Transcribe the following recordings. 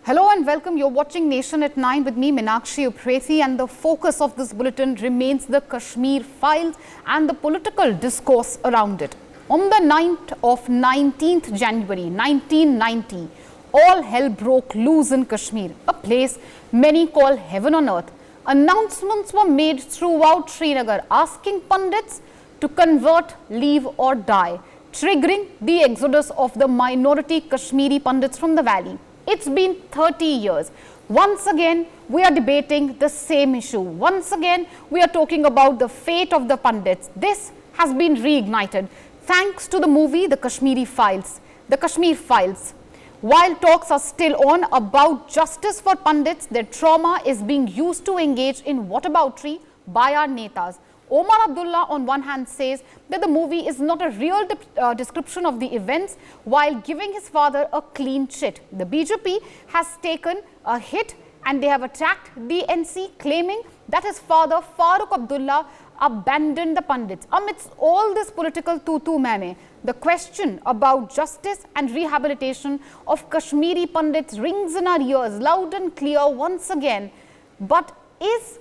Hello and welcome. You're watching Nation at 9 with me, Meenakshi Upreti, and the focus of this bulletin remains the Kashmir Files and the political discourse around it. On the night of 19th January 1990, all hell broke loose in Kashmir, a place many call heaven on earth. Announcements were made throughout Srinagar asking pundits to convert, leave or die, triggering the exodus of the minority Kashmiri pundits from the valley. It's been 30 years. Once again, we are debating the same issue. Once again, we are talking about the fate of the pundits. This has been reignited thanks to the movie The Kashmir Files. The Kashmir Files. While talks are still on about justice for pundits, their trauma is being used to engage in whataboutery by our netas. Omar Abdullah on one hand says that the movie is not a real description of the events while giving his father a clean chit. The BJP has taken a hit and they have attacked the NC, claiming that his father Farooq Abdullah abandoned the pundits. Amidst all this political tutu meme, the question about justice and rehabilitation of Kashmiri pundits rings in our ears loud and clear once again. But is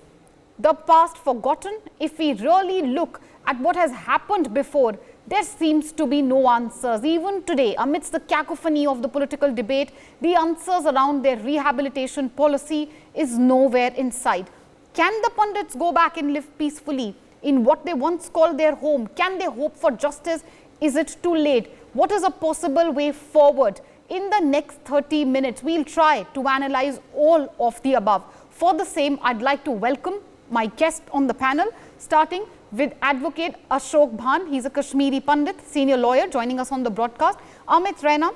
the past forgotten? If we really look at what has happened before, there seems to be no answers. Even today, amidst the cacophony of the political debate, the answers around their rehabilitation policy is nowhere in sight. Can the pundits go back and live peacefully in what they once called their home? Can they hope for justice? Is it too late? What is a possible way forward? In the next 30 minutes, we'll try to analyze all of the above. For the same, I'd like to welcome my guest on the panel, starting with Advocate Ashok Bhan. He's a Kashmiri Pandit, senior lawyer, joining us on the broadcast. Amit Raina,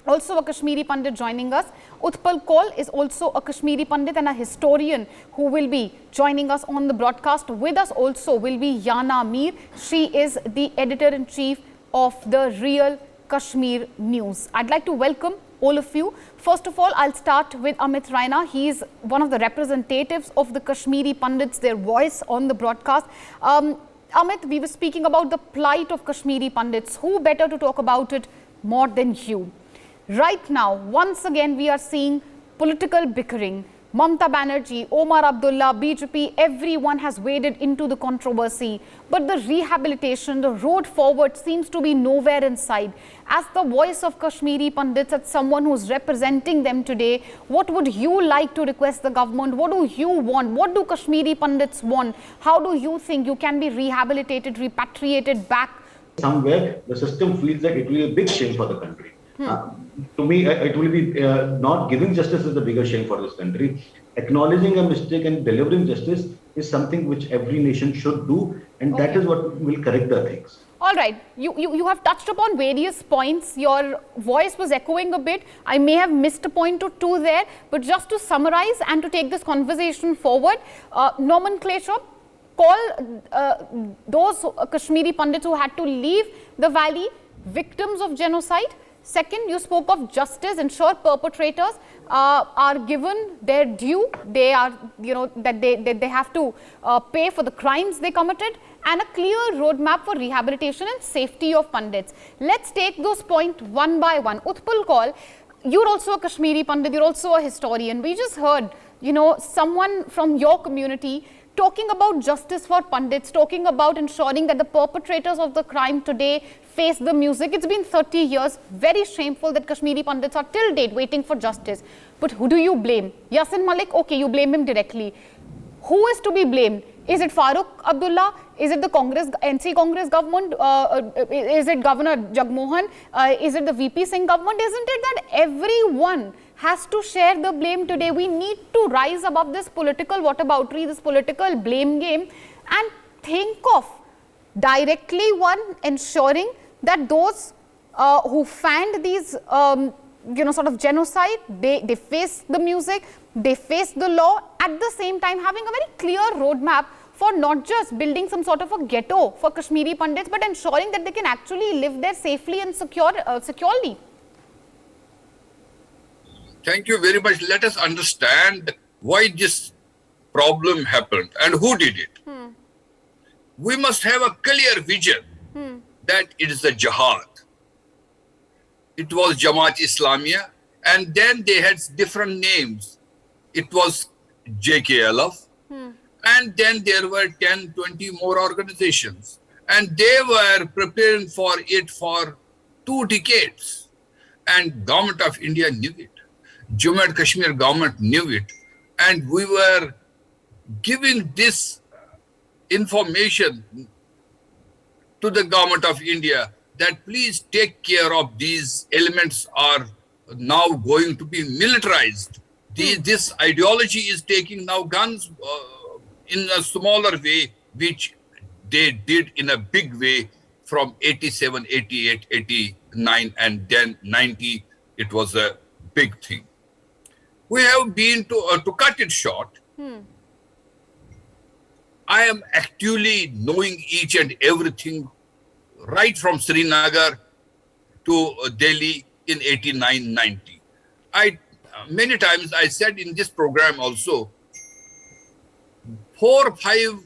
also a Kashmiri Pandit, joining us. Utpal Kaul is also a Kashmiri Pandit and a historian who will be joining us on the broadcast. With us also will be Yana Mir. She is the editor-in-chief of the Real Kashmir News. I'd like to welcome all of you. First of all, I'll start with Amit Raina. He is one of the representatives of the Kashmiri Pandits, their voice on the broadcast. Amit, we were speaking about the plight of Kashmiri Pandits. Who better to talk about it more than you? Right now, once again, we are seeing political bickering. Mamta Banerjee, Omar Abdullah, BJP, everyone has waded into the controversy. But the rehabilitation, the road forward seems to be nowhere in sight. As the voice of Kashmiri Pandits, as someone who's representing them today, what would you like to request the government? What do you want? What do Kashmiri Pandits want? How do you think you can be rehabilitated, repatriated back? Somewhere the system feels that it will be a big shame for the country. To me, it will be not giving justice is the bigger shame for this country. Acknowledging a mistake and delivering justice is something which every nation should do, and that is what will correct the things. All right, you have touched upon various points. Your voice was echoing a bit. I may have missed a point or two there, but just to summarize and to take this conversation forward, nomenclature, call those Kashmiri Pandits who had to leave the valley victims of genocide. Second, you spoke of justice, ensure perpetrators are given their due. They are, that they have to pay for the crimes they committed, and a clear roadmap for rehabilitation and safety of pundits. Let's take those points one by one. Utpal Kaul, you're also a Kashmiri Pandit, you're also a historian. We just heard, someone from your community talking about justice for pundits, talking about ensuring that the perpetrators of the crime today face the music. It's been 30 years. Very shameful that Kashmiri Pandits are till date waiting for justice. But who do you blame? Yasin Malik, okay, you blame him directly. Who is to be blamed? Is it Farooq Abdullah? Is it the NC Congress government? Is it Governor Jagmohan? Is it the VP Singh government? Isn't it that everyone has to share the blame today? We need to rise above this political whataboutery, this political blame game, and think of directly ensuring that those who fanned these, sort of genocide, they face the music, they face the law, at the same time having a very clear roadmap for not just building some sort of a ghetto for Kashmiri Pandits, but ensuring that they can actually live there safely and securely. Thank you very much. Let us understand why this problem happened and who did it. We must have a clear vision that it is a jihad. It was Jamaat Islamiyah And then they had different names. It was JKLF. And then there were 10, 20 more organizations. And they were preparing for it for 2 decades. And Government of India knew it. Jammu and Kashmir government knew it. And we were giving this information to the Government of India that please take care of these elements are now going to be militarized. This ideology is taking now guns in a smaller way, which they did in a big way from 87, 88, 89, and then 90. It was a big thing. We have been to cut it short. I am actually knowing each and everything right from Srinagar to Delhi in 89, 90. Many times I said in this program also, 4 or 5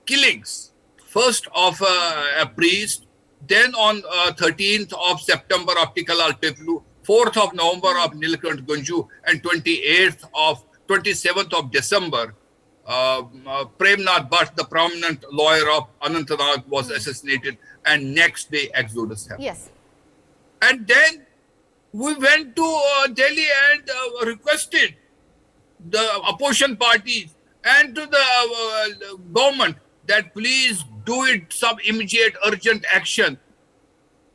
killings. First of a priest, then on 13th of September of Tikalal Teplu, 4th of November of Nilkant Gunju, and 27th of December, Premnath Bhatt, the prominent lawyer of Anantnag, was assassinated, and next day Exodus happened. Yes. And then we went to Delhi and requested the opposition parties and to the government that please do it some immediate urgent action.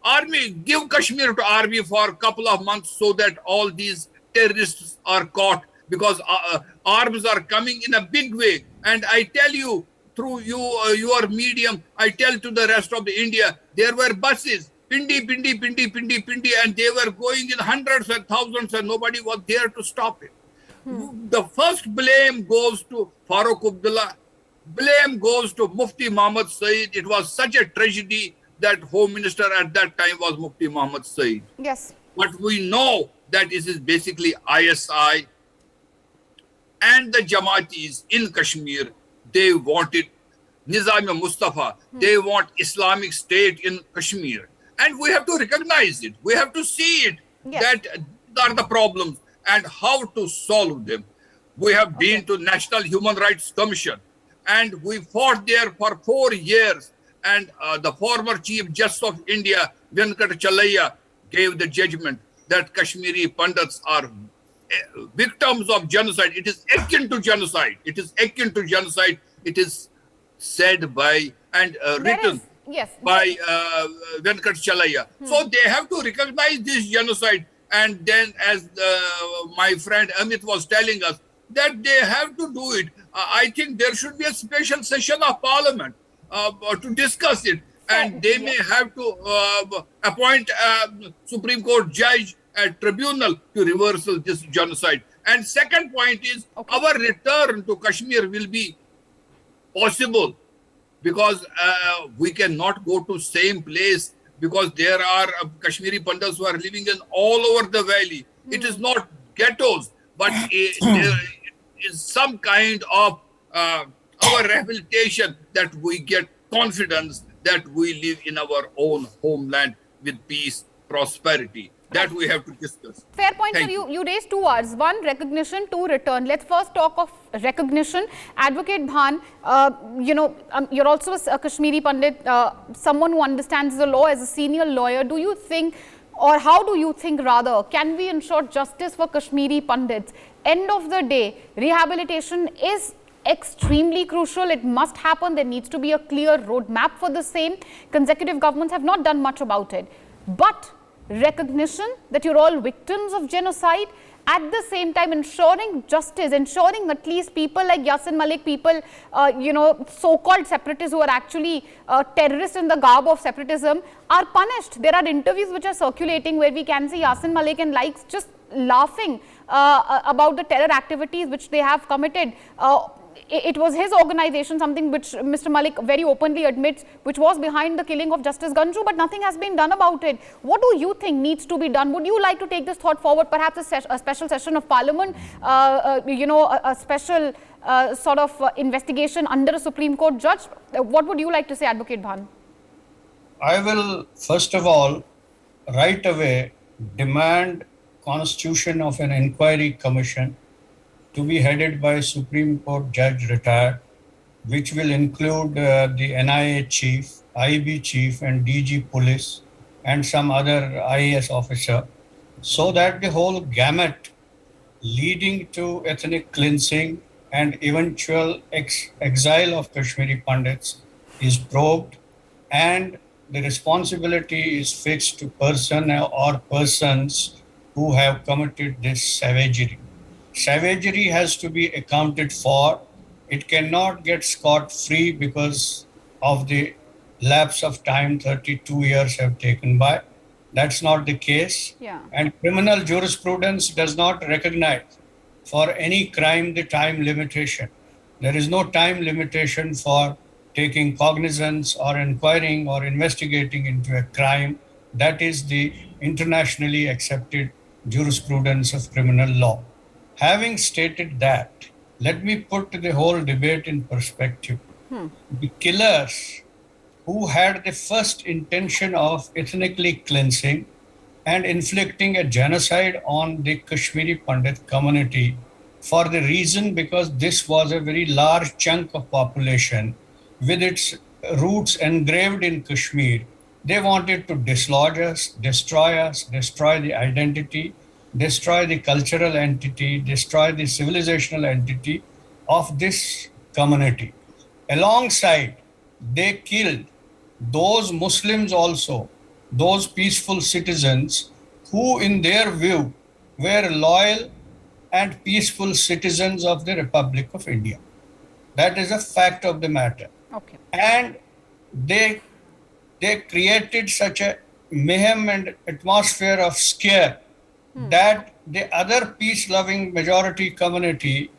Army, give Kashmir to army for a couple of months so that all these terrorists are caught, because arms are coming in a big way. And I tell you, through your medium, I tell to the rest of the India, there were buses, Pindi, Pindi, Pindi, Pindi, Pindi, and they were going in hundreds and thousands, and nobody was there to stop it. The first blame goes to Farooq Abdullah. Blame goes to Mufti Muhammad Saeed. It was such a tragedy that Home Minister at that time was Mufti Muhammad Saeed. Yes. But we know that it is basically ISI and the Jamaatis in Kashmir. They wanted Nizam Mustafa. They want Islamic State in Kashmir. And we have to recognize it. We have to see it. Yes. That these are the problems and how to solve them. We have been to National Human Rights Commission, and we fought there for 4 years. And the former Chief Justice of India, Venkat Chalaya, gave the judgment that Kashmiri Pandits are victims of genocide. It is akin to genocide. It is akin to genocide. It is said by and written by Venkat Chalaya. So they have to recognize this genocide. And then, as my friend Amit was telling us, that they have to do it. I think there should be a special session of Parliament to discuss it. And they may have to appoint a Supreme Court judge, a tribunal to reversal this genocide. And second point is, our return to Kashmir will be possible because we cannot go to same place, because there are Kashmiri Pandits who are living in all over the valley. It is not ghettos, but there is some kind of our rehabilitation, that we get confidence that we live in our own homeland with peace, prosperity. That we have to discuss. Fair point, sir. You raised 2 words. 1, recognition, 2, return. Let's first talk of recognition. Advocate Bhan, you're also a Kashmiri Pandit, someone who understands the law as a senior lawyer. Do you think, or how do you think rather, can we ensure justice for Kashmiri Pandits? End of the day, rehabilitation is extremely crucial. It must happen. There needs to be a clear roadmap for the same. Consecutive governments have not done much about it. But recognition that you're all victims of genocide, at the same time ensuring justice, ensuring at least people like Yasin Malik, people, so-called separatists who are actually terrorists in the garb of separatism, are punished. There are interviews which are circulating where we can see Yasin Malik and likes just laughing about the terror activities which they have committed. It was his organization, something which Mr. Malik very openly admits, which was behind the killing of Justice Ganju, but nothing has been done about it. What do you think needs to be done? Would you like to take this thought forward, perhaps a special session of Parliament, a special sort of investigation under a Supreme Court judge? What would you like to say, Advocate Bhan? I will, first of all, right away demand constitution of an inquiry commission to be headed by a Supreme Court judge retired, which will include the NIA chief, IB chief, and DG police, and some other IAS officer, so that the whole gamut leading to ethnic cleansing and eventual exile of Kashmiri Pandits is probed, and the responsibility is fixed to person or persons who have committed this savagery. Savagery has to be accounted for. It cannot get scot-free because of the lapse of time 32 years have taken by. That's not the case. Yeah. And criminal jurisprudence does not recognize for any crime the time limitation. There is no time limitation for taking cognizance or inquiring or investigating into a crime. That is the internationally accepted jurisprudence of criminal law. Having stated that, let me put the whole debate in perspective. The killers who had the first intention of ethnically cleansing and inflicting a genocide on the Kashmiri Pandit community for the reason because this was a very large chunk of population with its roots engraved in Kashmir. They wanted to dislodge us, destroy the identity, destroy the cultural entity, destroy the civilizational entity of this community. Alongside, they killed those Muslims also, those peaceful citizens who in their view were loyal and peaceful citizens of the Republic of India. That is a fact of the matter. Okay. And they created such a mayhem and atmosphere of scare that the other peace-loving majority community,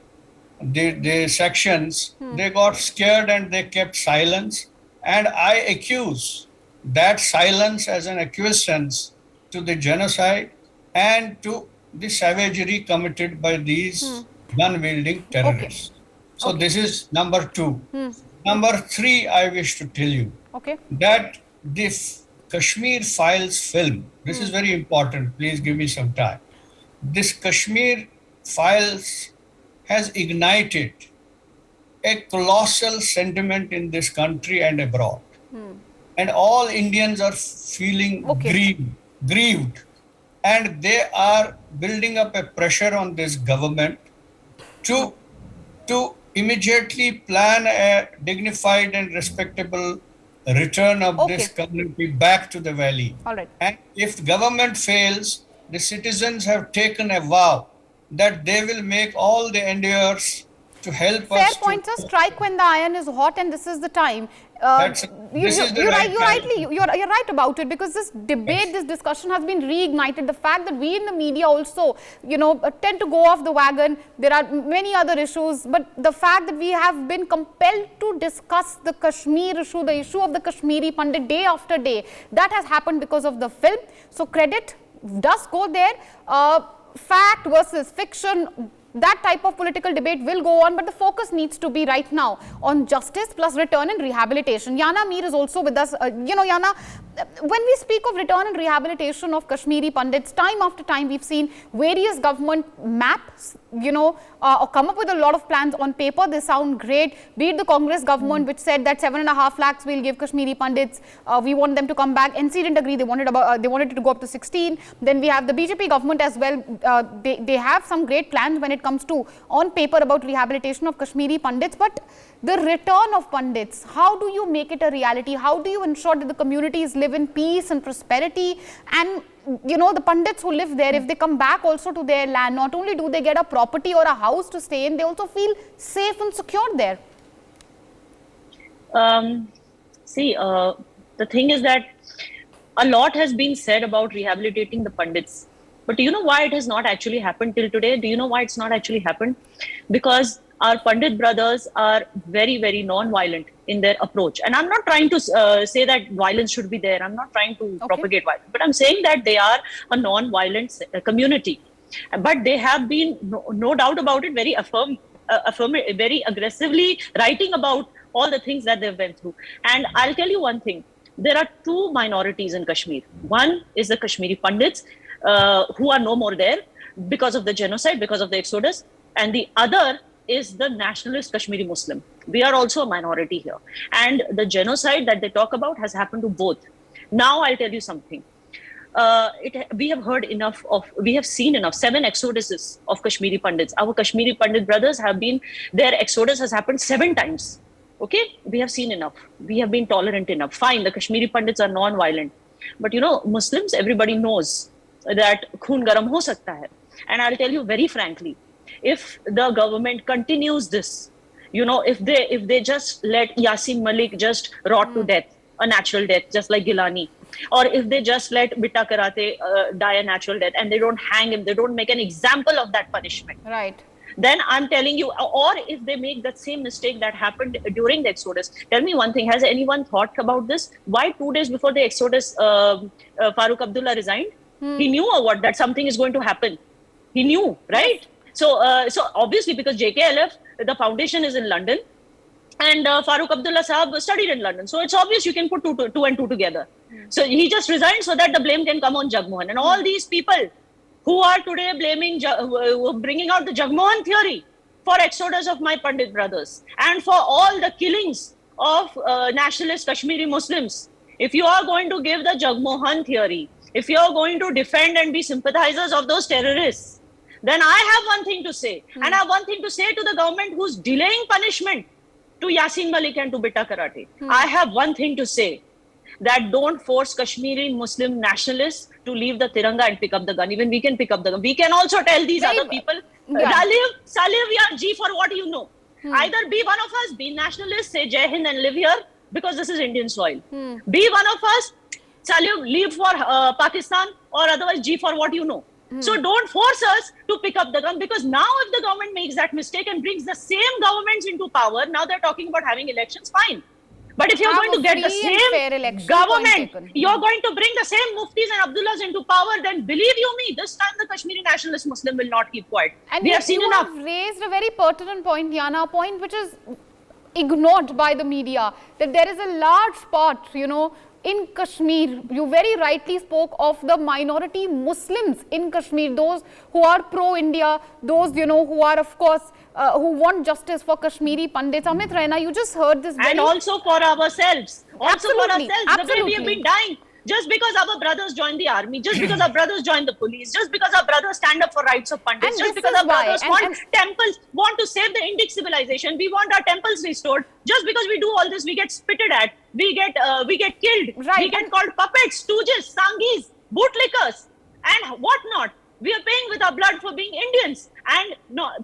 the sections, they got scared and they kept silence. And I accuse that silence as an acquiescence to the genocide and to the savagery committed by these gun-wielding terrorists. So this is number 2. Number 3, I wish to tell you that the Kashmir Files film, this is very important, please give me some time. This Kashmir Files has ignited a colossal sentiment in this country and abroad. And all Indians are feeling grieved. And they are building up a pressure on this government to immediately plan a dignified and respectable return of this community back to the valley. All right. And if government fails, the citizens have taken a vow that they will make all the endeavors to help us. Fair point, sir. Strike when the iron is hot, and this is the time. You're right about it, because this debate, this discussion has been reignited. The fact that we in the media also, tend to go off the wagon. There are many other issues, but the fact that we have been compelled to discuss the Kashmir issue, the issue of the Kashmiri Pandit day after day, that has happened because of the film. So credit does go there. Fact versus fiction, that type of political debate will go on, but the focus needs to be right now on justice plus return and rehabilitation. Yana Mir is also with us. Yana, when we speak of return and rehabilitation of Kashmiri Pandits, time after time we've seen various government maps, come up with a lot of plans on paper. They sound great. Be it the Congress government, which said that 7.5 lakhs we'll give Kashmiri Pandits. We want them to come back. NC didn't agree. They wanted it to go up to 16. Then we have the BJP government as well. They have some great plans when it comes to on paper about rehabilitation of Kashmiri Pandits. But the return of Pandits, how do you make it a reality? How do you ensure that the communities live in peace and prosperity? And the Pandits who live there, if they come back also to their land, not only do they get a property or a house to stay in, they also feel safe and secure there. The thing is that a lot has been said about rehabilitating the Pandits. But do you know why it has not actually happened till today? Do you know why it's not actually happened? Because our Pandit brothers are very, very non-violent in their approach. And I'm not trying to say that violence should be there. I'm not trying to propagate violence. But I'm saying that they are a non-violent community. But they have been, no doubt about it, very very aggressively writing about all the things that they've went through. And I'll tell you one thing. There are two minorities in Kashmir. One is the Kashmiri Pandits, who are no more there because of the genocide, because of the exodus. And the other is the nationalist Kashmiri Muslim. We are also a minority here. And the genocide that they talk about has happened to both. Now I'll tell you something. We have seen enough. 7 exoduses of Kashmiri Pandits. Our Kashmiri Pandit brothers their exodus has happened 7 times. Okay, we have seen enough. We have been tolerant enough. Fine, the Kashmiri Pandits are non-violent. But Muslims, everybody knows that khoon garam ho sakta hai. And I'll tell you very frankly, if the government continues this, if they just let Yasin Malik just rot to death, a natural death, just like Gilani, or if they just let Bitta Karate die a natural death and they don't hang him, they don't make an example of that punishment. Right. Then I'm telling you, or if they make that same mistake that happened during the exodus. Tell me one thing, has anyone thought about this? Why 2 days before the exodus, Farooq Abdullah resigned? He knew that something is going to happen. He knew, right? So obviously, because JKLF, the foundation is in London, and Farooq Abdullah Sahab studied in London. So it's obvious you can put two and two together. So he just resigned so that the blame can come on Jagmohan. And all these people who are today bringing out the Jagmohan theory for exodus of my Pandit brothers and for all the killings of nationalist Kashmiri Muslims. If you are going to give the Jagmohan theory, if you are going to defend and be sympathizers of those terrorists, then I have one thing to say. And I have one thing to say to the government who's delaying punishment to Yasin Malik and to Bitta Karate. I have one thing to say, that don't force Kashmiri Muslim nationalists to leave the Tiranga and pick up the gun. Even we can pick up the gun. We can also tell these other people, Salih, we are G for what you know. Either be one of us, be nationalists, say Jai Hind and live here because this is Indian soil. Be one of us, Salih, leave for Pakistan, or otherwise G for what you know. So don't force us to pick up the gun, because now if the government makes that mistake and brings the same governments into power, now they're talking about having elections, fine. But if you're going to get the same government, you're going to bring the same muftis and Abdullahs into power, then believe you me, this time the Kashmiri nationalist Muslim will not keep quiet. And we have seen enough. You have raised a very pertinent point, Yana, a point which is ignored by the media, that there is a large part, in Kashmir. You very rightly spoke of the minority Muslims in Kashmir, those who are pro-India, those, who are, of course, who want justice for Kashmiri Pandits. Amit Raina, you just heard this. And also for ourselves. Also for ourselves. Absolutely. The way we have been dying. Just because our brothers joined the army, just because our brothers joined the police, just because our brothers stand up for rights of Pandits, just because our brothers want temples, want to save the Indic civilization, we want our temples restored. Just because we do all this, we get spitted at, we get killed, we get called puppets, stooges, sanghis, bootlickers, and whatnot. We are paying with our blood for being Indians. And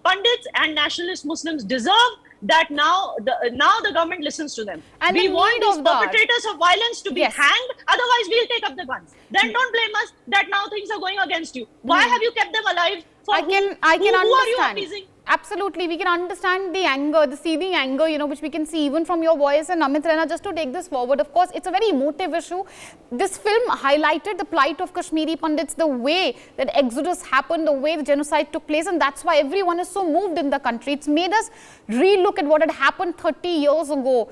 Pandits and nationalist Muslims deserve that now the government listens to them. And we want these perpetrators of violence to be hanged, otherwise we'll take up the guns. Then don't blame us that now things are going against you. Why have you kept them alive? I can understand. Who are you appeasing? Absolutely, we can understand the anger, the seething anger, which we can see even from your voice. And Amit Raina, just to take this forward, of course, it's a very emotive issue. This film highlighted the plight of Kashmiri Pandits, the way that exodus happened, the way the genocide took place, and that's why everyone is so moved in the country. It's made us relook at what had happened 30 years ago.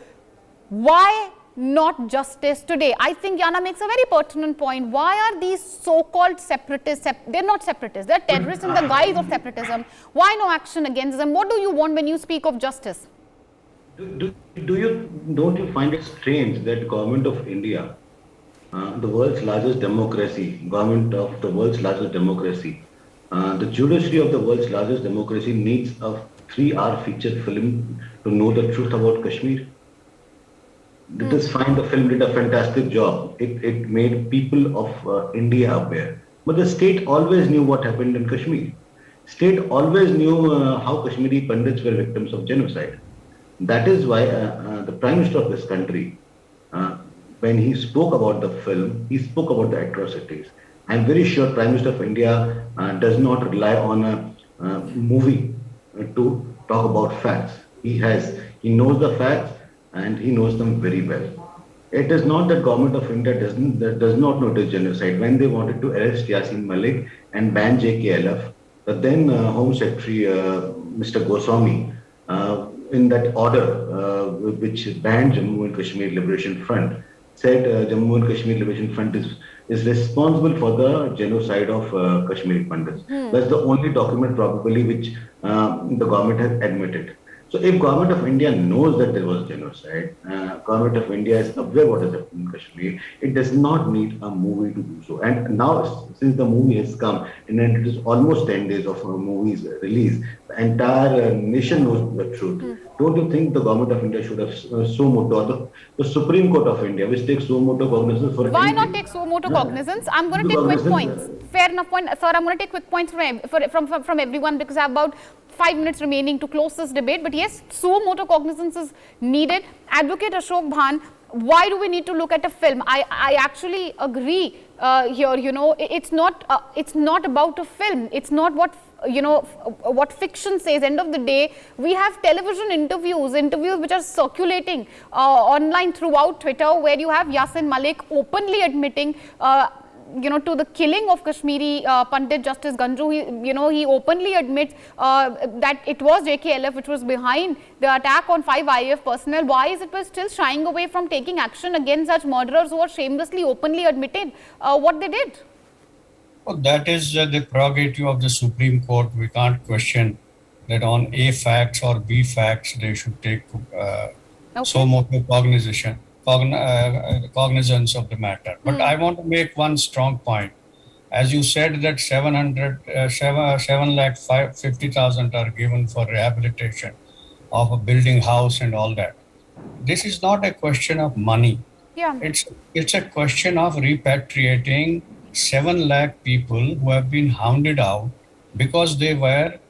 Why not justice today? I think Yana makes a very pertinent point. Why are these so-called separatists, they're not separatists, they're terrorists in the guise of separatism. Why no action against them? What do you want when you speak of justice? Don't you find it strange that government of India, the world's largest democracy, government of the world's largest democracy, the judiciary of the world's largest democracy needs a 3-hour feature film to know the truth about Kashmir? This fine, the film did a fantastic job. It made people of India aware. But the state always knew what happened in Kashmir. State always knew how Kashmiri Pandits were victims of genocide. That is why the Prime Minister of this country, when he spoke about the film, he spoke about the atrocities. I am very sure Prime Minister of India does not rely on a movie to talk about facts. He knows the facts, and he knows them very well. It is not that government of India does not notice genocide. When they wanted to arrest Yasin Malik and ban JKLF, the then Home Secretary, Mr. Goswami, in that order which banned Jammu and Kashmir Liberation Front, said Jammu and Kashmir Liberation Front is is responsible for the genocide of Kashmiri Pandits. That's the only document probably which the government has admitted. So if government of India knows that there was genocide, government of India is aware what has happened in Kashmir, it does not need a movie to do so. And now since the movie has come and then it is almost 10 days of movies release, the entire nation knows the truth. Don't you think the government of India should have suo moto, the Supreme Court of India, which takes suo moto cognizance for Why anything? not take suo moto cognizance? I'm going to take quick Cognizance, points. Fair enough point. Sir, I'm going to take quick points from everyone because I have about 5 minutes remaining to close this debate. But yes, suo moto cognizance is needed. Advocate Ashok Bhan, why do we need to look at a film? I actually agree here. You know, it's not about a film. It's not what what fiction says. End of the day, we have television interviews which are circulating online throughout Twitter, where you have Yasin Malik openly admitting to the killing of Kashmiri Pandit Justice Ganju. He openly admits that it was JKLF which was behind the attack on 5 IAF personnel. Why is it we're still shying away from taking action against such murderers who are shamelessly openly admitted what they did? Well, that is the prerogative of the Supreme Court. We can't question that on A facts or B facts they should take suo moto cognizance of the matter. But I want to make one strong point. As you said that 7,50,000 are given for rehabilitation of a building house and all that. This is not a question of money. Yeah. It's a question of repatriating 7 lakh people who have been hounded out because they were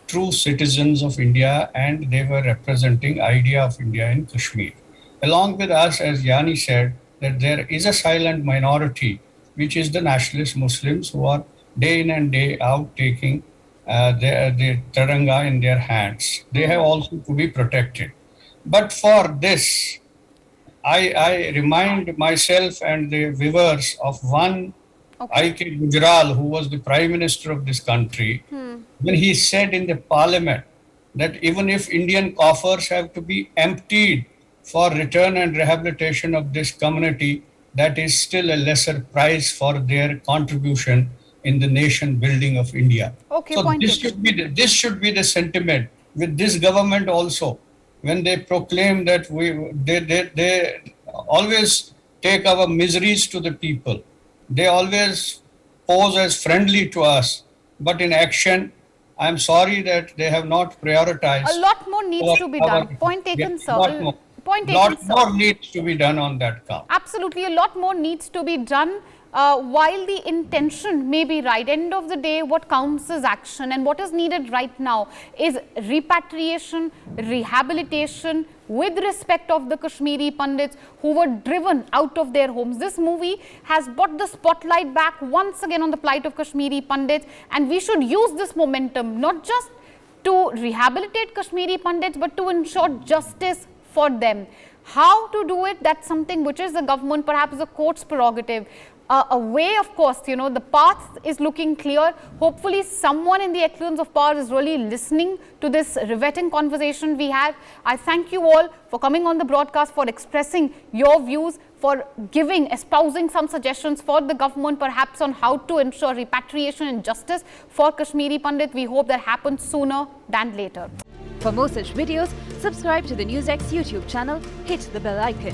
true citizens of India and they were representing idea of India in Kashmir. Along with us, as Yanni said, that there is a silent minority, which is the nationalist Muslims who are day in and day out taking the Tiranga in their hands. They have also to be protected. But for this, I remind myself and the viewers of one I.K. Gujral, who was the Prime Minister of this country, when he said in the parliament that even if Indian coffers have to be emptied for return and rehabilitation of this community, that is still a lesser price for their contribution in the nation building of India. Okay, so this should be the sentiment with this government also. When they proclaim that they always take our miseries to the people. They always pose as friendly to us, but in action, I'm sorry that they have not prioritized. A lot more needs to be done. Point taken, sir. Point taken, sir. Lot more needs to be done on that count. Absolutely, a lot more needs to be done. While the intention may be right, end of the day, what counts is action, and what is needed right now is repatriation, rehabilitation, with respect of the Kashmiri Pandits who were driven out of their homes. This movie has brought the spotlight back once again on the plight of Kashmiri Pandits, and we should use this momentum not just to rehabilitate Kashmiri Pandits, but to ensure justice for them. How to do it? That's something which is the government, perhaps the court's prerogative. A way, of course, the path is looking clear. Hopefully, someone in the echelons of power is really listening to this riveting conversation we had. I thank you all for coming on the broadcast, for expressing your views, for espousing some suggestions for the government, perhaps on how to ensure repatriation and justice for Kashmiri Pandit. We hope that happens sooner than later. For more such videos, subscribe to the NewsX YouTube channel, hit the bell icon.